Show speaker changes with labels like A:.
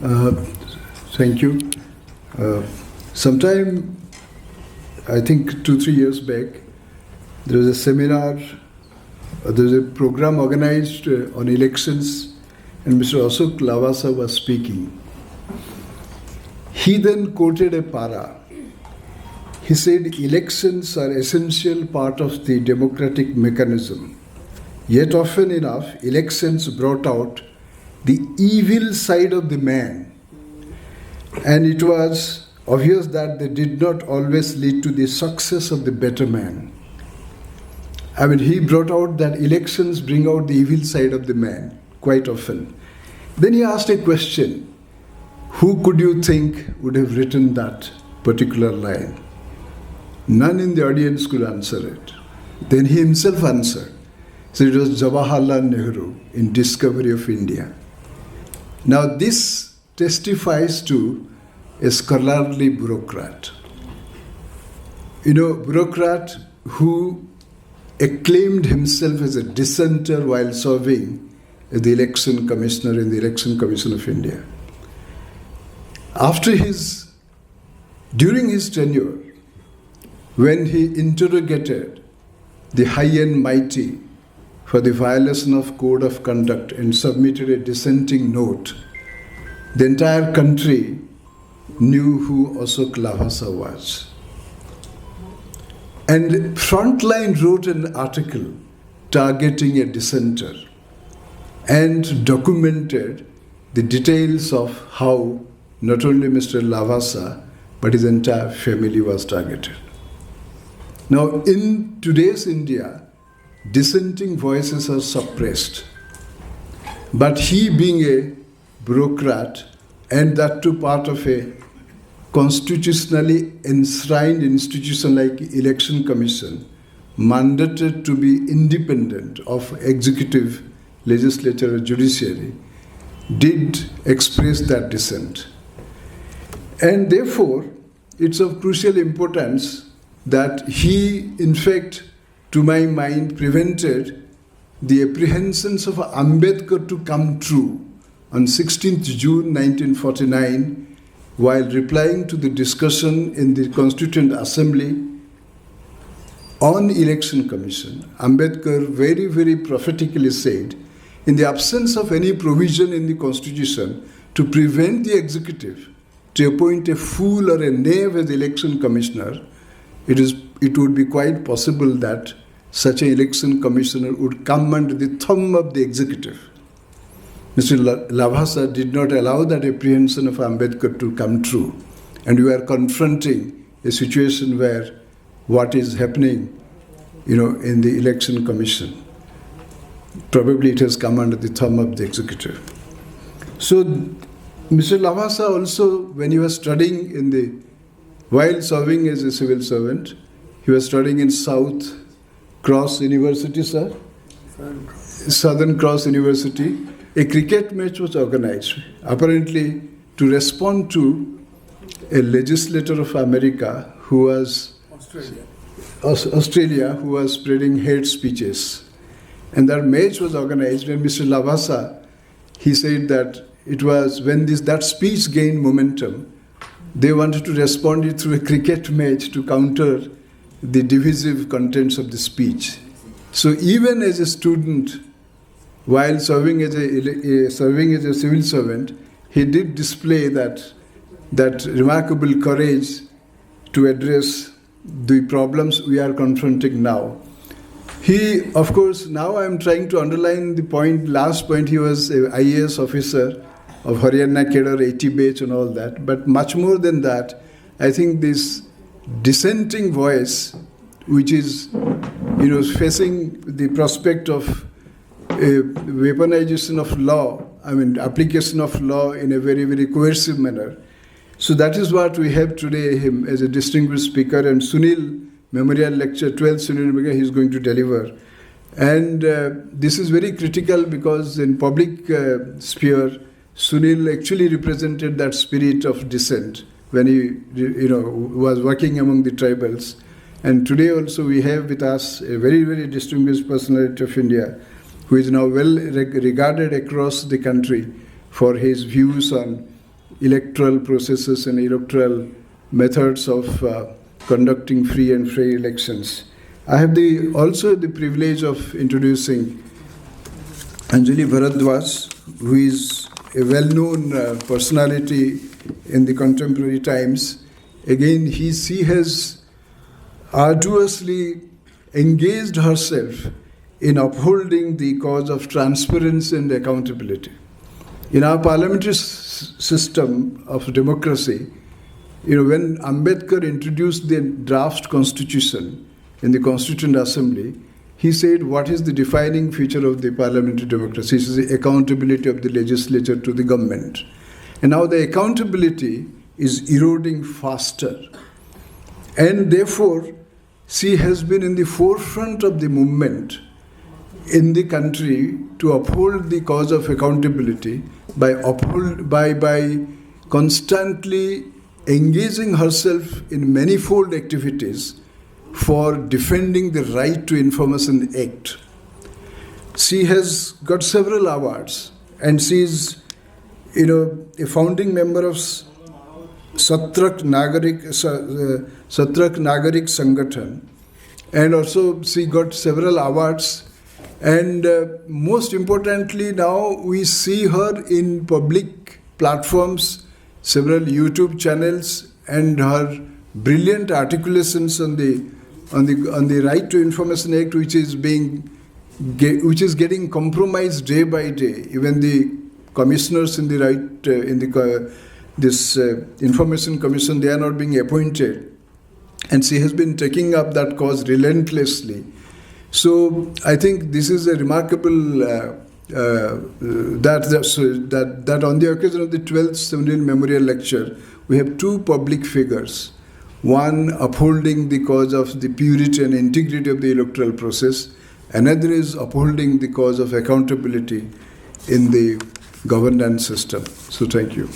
A: Uh, Thank you. Sometime, I think 2-3 years back, there was a seminar, there was a program organized on elections, and Mr. Ashok Lavasa was speaking. He then quoted a para. He said, elections are essential part of the democratic mechanism. Yet often enough, elections brought out the evil side of the man. And it was obvious that they did not always lead to the success of the better man. I mean, he brought out that elections bring out the evil side of the man quite often. Then he asked a question. Who could you think would have written that particular line? None in the audience could answer it. Then he himself answered. So it was Jawaharlal Nehru in Discovery of India. Now this testifies to a scholarly bureaucrat. Bureaucrat who acclaimed himself as a dissenter while serving as the election commissioner in the Election Commission of India. During his tenure, when he interrogated the high and mighty for the violation of code of conduct and submitted a dissenting note, the entire country knew who Ashok Lavasa was. And Frontline wrote an article targeting a dissenter and documented the details of how not only Mr. Lavasa but his entire family was targeted. Now, in today's India, dissenting voices are suppressed. But he, being a bureaucrat, and that too part of a constitutionally enshrined institution like Election Commission, mandated to be independent of executive, legislature, or judiciary, did express that dissent. And therefore, it's of crucial importance that he, in fact, to my mind, prevented the apprehensions of Ambedkar to come true on 16th June 1949 while replying to the discussion in the Constituent Assembly on Election Commission. Ambedkar very, very prophetically said, in the absence of any provision in the Constitution to prevent the executive to appoint a fool or a knave as election commissioner, it would be quite possible that such an election commissioner would come under the thumb of the executive. Mr. Lavasa did not allow that apprehension of Ambedkar to come true. And we are confronting a situation where what is happening, in the election commission, probably it has come under the thumb of the executive. So Mr. Lavasa also, when he was studying while serving as a civil servant, he was studying in South Cross University, sir? Southern Cross University. A cricket match was organized, apparently to respond to a legislator of America who was Australia, who was spreading hate speeches. And that match was organized when Mr. Lavasa, he said that it was when that speech gained momentum, they wanted to respond it through a cricket match to counter the divisive contents of the speech. So even as a student, while serving as a civil servant, he did display that remarkable courage to address the problems we are confronting now. He, of course, now I am trying to underline the last point, he was an IAS officer of Haryana Cadre 80 batch and all that. But much more than that, I think this dissenting voice, which is, facing the prospect of a weaponization of law, application of law in a very, very coercive manner. So that is what we have today, him as a distinguished speaker, and Sunil Memorial Lecture, 12th Sunil, he is going to deliver. And this is very critical because in public sphere, Sunil actually represented that spirit of dissent when he was working among the tribals. And today also we have with us a very, very distinguished personality of India who is now well regarded across the country for his views on electoral processes and electoral methods of conducting free and fair elections. I have also the privilege of introducing Anjali Bharadwaj, who is a well-known personality in the contemporary times. Again, she has arduously engaged herself in upholding the cause of transparency and accountability. In our parliamentary system of democracy, when Ambedkar introduced the draft constitution in the Constituent Assembly, he said, what is the defining feature of the parliamentary democracy? It is the accountability of the legislature to the government. And now the accountability is eroding faster. And therefore, she has been in the forefront of the movement in the country to uphold the cause of accountability by constantly engaging herself in manifold activities for defending the Right to Information Act. She has got several awards, and she is, a founding member of Satrak Nagarik Sangathan, and also she got several awards. And most importantly, now we see her in public platforms, several YouTube channels, and her brilliant articulations on the Right to Information Act, which is getting compromised day by day. Even the commissioners in the Information Commission, they are not being appointed, and she has been taking up that cause relentlessly. So I think this is a remarkable that on the occasion of the 12th Sunil Memorial Lecture, we have two public figures. One upholding the cause of the purity and integrity of the electoral process. Another is upholding the cause of accountability in the governance system. So thank you.